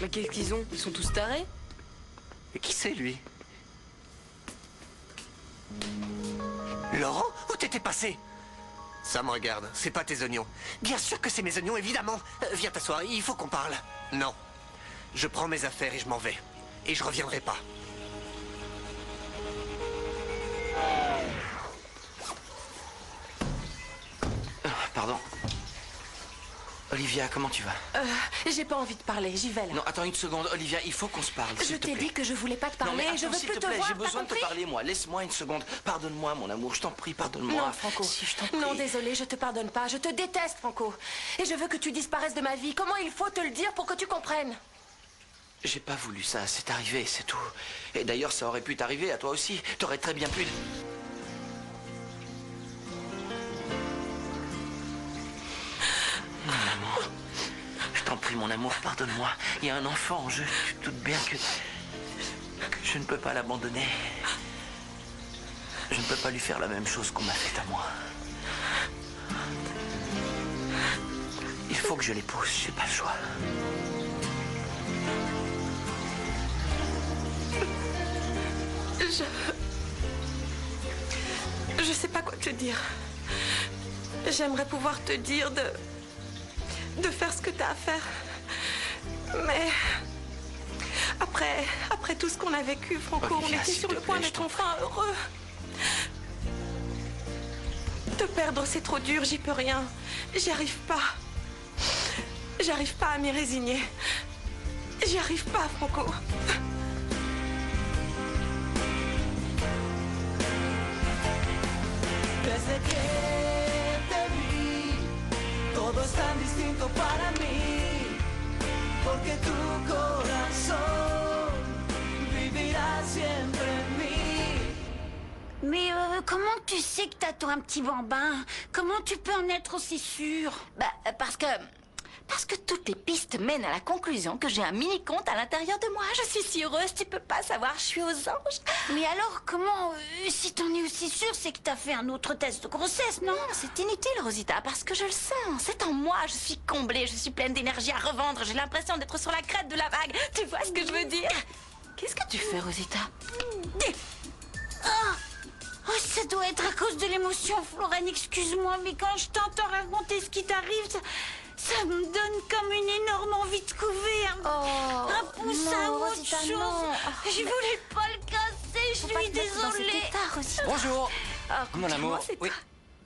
Mais qu'est-ce qu'ils ont? Ils sont tous tarés? Et qui c'est, lui? Laurent? Où t'étais passé? Ça me regarde, c'est pas tes oignons. Bien sûr que c'est mes oignons, évidemment. Viens t'asseoir, il faut qu'on parle. Non. Je prends mes affaires et je m'en vais. Et je reviendrai pas. Pardon. Olivia, comment tu vas? J'ai pas envie de parler, j'y vais là. Non, attends une seconde, Olivia, il faut qu'on se parle. Je t'ai dit que je voulais pas te parler, non, mais attends, je veux s'il plus te plaît, voir, j'ai besoin de te compris? parler, moi. Laisse-moi une seconde. Pardonne-moi, mon amour, je t'en prie, pardonne-moi. Non, Franco. Si, je t'en prie. Non, désolé, je te pardonne pas. Je te déteste, Franco. Et je veux que tu disparaisses de ma vie. Comment il faut te le dire pour que tu comprennes? J'ai pas voulu ça, c'est arrivé, c'est tout. Et d'ailleurs, ça aurait pu t'arriver à toi aussi. T'aurais très bien pu... Mon amour, je t'en prie, mon amour, pardonne-moi. Il y a un enfant en jeu, tu te doutes bien que je ne peux pas l'abandonner. Je ne peux pas lui faire la même chose qu'on m'a fait à moi. Il faut que je l'épouse, j'ai pas le choix. Je sais pas quoi te dire. J'aimerais pouvoir te dire de faire ce que t'as à faire. Mais après tout ce qu'on a vécu, Franco, Olivia, on était s'il sur te le point plaît, d'être enfin heureux. Te perdre, c'est trop dur, j'y peux rien. J'y arrive pas. J'arrive pas à m'y résigner. J'y arrive pas, Franco. Desde que te vi, todo es tan distinto para mí, porque tu corazón vivirá siempre en mí. Mais comment tu sais que t'as toi un petit bambin? Comment tu peux en être aussi sûr? Bah, parce que toutes les pistes mènent à la conclusion que j'ai un mini-conte à l'intérieur de moi. Je suis si heureuse, tu peux pas savoir, je suis aux anges. Mais alors, comment, si t'en es aussi sûre, c'est que t'as fait un autre test de grossesse, non? Non, c'est inutile, Rosita, parce que je le sens. C'est en moi, je suis comblée, je suis pleine d'énergie à revendre. J'ai l'impression d'être sur la crête de la vague. Tu vois ce que je veux dire? Qu'est-ce que tu fais, Rosita? Oh, ça doit être à cause de l'émotion, Florine, excuse-moi, mais quand je t'entends raconter ce qui t'arrive, Ça me donne comme une énorme envie de couver un poussin ou autre chose. Je voulais pas le casser, je suis désolée. Bonjour. Mon amour, oui.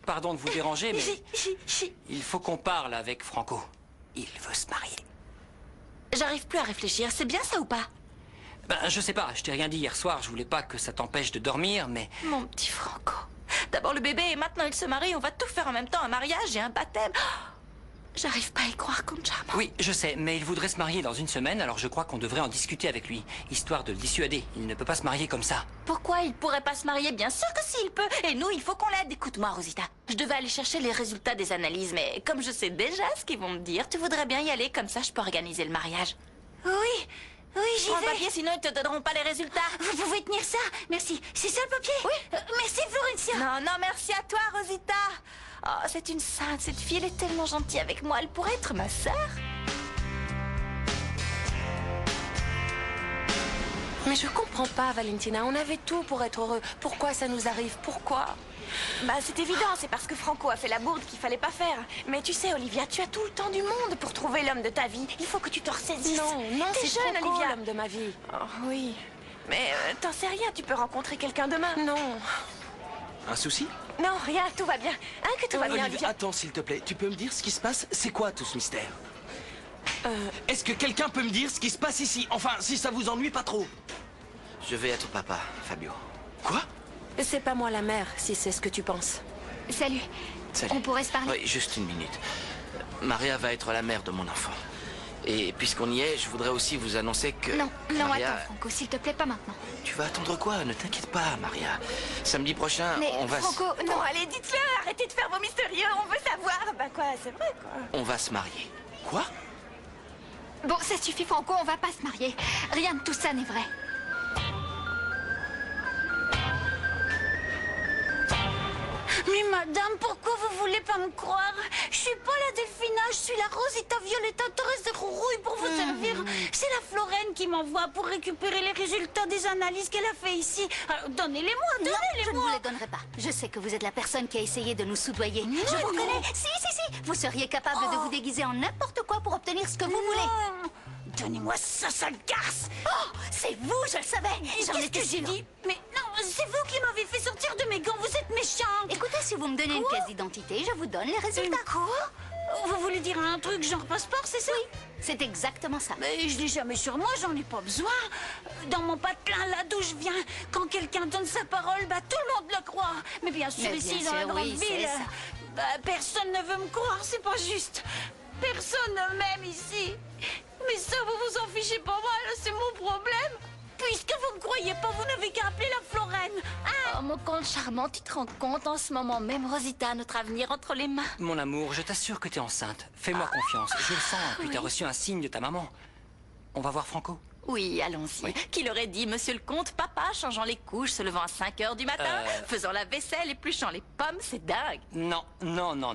Pardon de vous déranger, mais il faut qu'on parle avec Franco. Il veut se marier. J'arrive plus à réfléchir, c'est bien ça ou pas? Ben, je sais pas, je t'ai rien dit hier soir, je voulais pas que ça t'empêche de dormir, mais... Mon petit Franco. D'abord le bébé et maintenant il se marie, on va tout faire en même temps, un mariage et un baptême. J'arrive pas à y croire, Comte Charmant. Oui, je sais, mais il voudrait se marier dans une semaine, alors je crois qu'on devrait en discuter avec lui, histoire de le dissuader. Il ne peut pas se marier comme ça. Pourquoi il pourrait pas se marier? Bien sûr que s'il peut. Et nous, il faut qu'on l'aide. Écoute-moi, Rosita. Je devais aller chercher les résultats des analyses, mais comme je sais déjà ce qu'ils vont me dire, tu voudrais bien y aller, comme ça je peux organiser le mariage. Oui, j'y Prends vais. le papier, sinon ils te donneront pas les résultats. Vous pouvez tenir ça? Merci. C'est ça le papier? Oui. Merci, Florencia. Non, merci à toi, Rosita. Oh, c'est une sainte, cette fille, elle est tellement gentille avec moi. Elle pourrait être ma sœur. Mais je comprends pas, Valentina. On avait tout pour être heureux. Pourquoi ça nous arrive? Pourquoi? Bah, c'est évident, c'est parce que Franco a fait la bourde qu'il fallait pas faire. Mais tu sais, Olivia, tu as tout le temps du monde pour trouver l'homme de ta vie. Il faut que tu te ressaisisses. Non, t'es c'est jeune, Franco, Olivia. l'homme de ma vie. Oh, oui. Mais t'en sais rien, tu peux rencontrer quelqu'un demain. Non. Un souci? Non, rien, tout va bien. Hein, que tout va bien, Olivia. Attends, s'il te plaît, tu peux me dire ce qui se passe? C'est quoi tout ce mystère? Est-ce que quelqu'un peut me dire ce qui se passe ici? Enfin, si ça vous ennuie pas trop. Je vais être papa, Fabio. Quoi? C'est pas moi la mère, si c'est ce que tu penses. Salut. Salut. On pourrait se parler? Oui, juste une minute. Maria va être la mère de mon enfant. Et puisqu'on y est, je voudrais aussi vous annoncer que... Non, Maria... attends, Franco, s'il te plaît, pas maintenant. Tu vas attendre quoi? Ne t'inquiète pas, Maria. Samedi prochain, Mais on va... Franco, non. Bon, allez, dites-le, arrêtez de faire vos mystérieux, on veut savoir. Bah quoi, c'est vrai, quoi. On va se marier. Quoi? Bon, ça suffit, Franco, on va pas se marier. Rien de tout ça n'est vrai. Mais madame, pourquoi vous voulez pas me croire? Je suis pas la Delphina, je suis la Rosita Violetta Torres de Rourouille pour vous servir. C'est la Florène qui m'envoie pour récupérer les résultats des analyses qu'elle a fait ici. Alors, donnez-les-moi, Non, je ne donnez-les-moi. vous les donnerai pas. Je sais que vous êtes la personne qui a essayé de nous soudoyer. Je vous connais. Si. Vous seriez capable de vous déguiser en n'importe quoi pour obtenir ce que vous voulez. Donnez-moi ça, sale garce. Oh, c'est vous, je le savais. J'en Qu'est-ce étais que j'ai sûre. dit? Mais non, c'est vous qui m'avez fait sortir de mes gants, vous êtes méchante. Écoutez, si vous me donnez une pièce d'identité, je vous donne les résultats. Quoi? Vous voulez dire un truc genre passeport, c'est ça? Oui, c'est exactement ça. Mais je l'ai jamais sur moi, j'en ai pas besoin. Dans mon patelin, là d'où je viens, quand quelqu'un donne sa parole, bah tout le monde le croit. Mais bien sûr, Mais ici, bien dans la sûr, grande oui, c'est ville, ça. bah, personne ne veut me croire, c'est pas juste. Personne ne m'aime ici. Mais ça, vous vous en fichez pas mal, c'est mon problème. Puisque vous ne croyez pas, vous n'avez qu'à appeler la Florène. Hein? Oh, mon Comte Charmant, tu te rends compte en ce moment même, Rosita, notre avenir entre les mains. Mon amour, je t'assure que t'es enceinte. Fais-moi confiance, je le sens, puis t'as reçu un signe de ta maman. On va voir Franco? Oui, allons-y. Oui. Qui l'aurait dit, monsieur le comte, papa changeant les couches, se levant à 5 heures du matin, faisant la vaisselle, épluchant les pommes, c'est dingue. Non.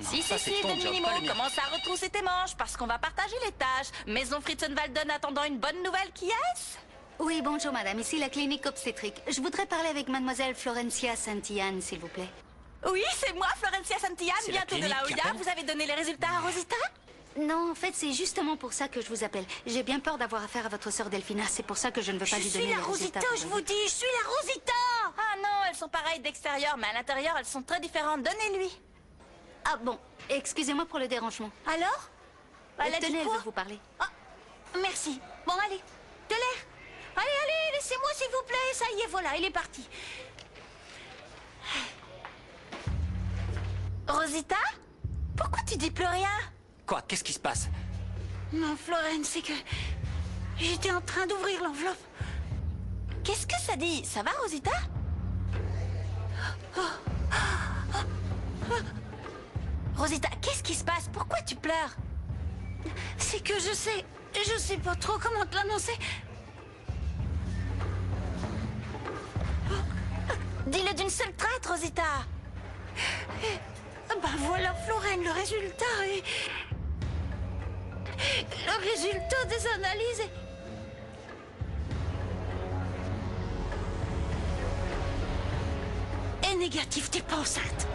Si, Ça, si, c'est ton Denis job, Minimo, pas le mien. commence à retrousser tes manches, parce qu'on va partager les tâches. Maison Fritzenwalden attendant une bonne nouvelle, qui est-ce? Oui, bonjour madame, ici la clinique obstétrique. Je voudrais parler avec mademoiselle Florencia Santillane, s'il vous plaît. Oui, c'est moi, Florencia Santillane, C'est la bientôt de clinique la qui Hoya. appelle. Vous avez donné les résultats à Rosita? Non, en fait, c'est justement pour ça que je vous appelle. J'ai bien peur d'avoir affaire à votre sœur Delphina. C'est pour ça que je ne veux pas Je lui suis donner la les résultats. Rosita, je vous dis, je suis la Rosita. Ah non, elles sont pareilles d'extérieur, mais à l'intérieur, elles sont très différentes. Donnez-lui. Ah bon, excusez-moi pour le dérangement. Alors? Elle a dit Tenez, elle quoi? veut vous parler. Ah, merci. Bon, allez, de l'air. Allez, laissez-moi, s'il vous plaît. Ça y est, voilà, il est parti. Rosita? Pourquoi tu dis plus rien? Quoi? Qu'est-ce qui se passe? Non, Florène, c'est que j'étais en train d'ouvrir l'enveloppe. Qu'est-ce que ça dit? Ça va, Rosita? Rosita, qu'est-ce qui se passe? Pourquoi tu pleures? C'est que je sais pas trop comment te l'annoncer. Dis-le d'une seule traite, Rosita. Ben voilà, Florène, le résultat est... Le résultat des analyses est négatif, t'es pas enceinte.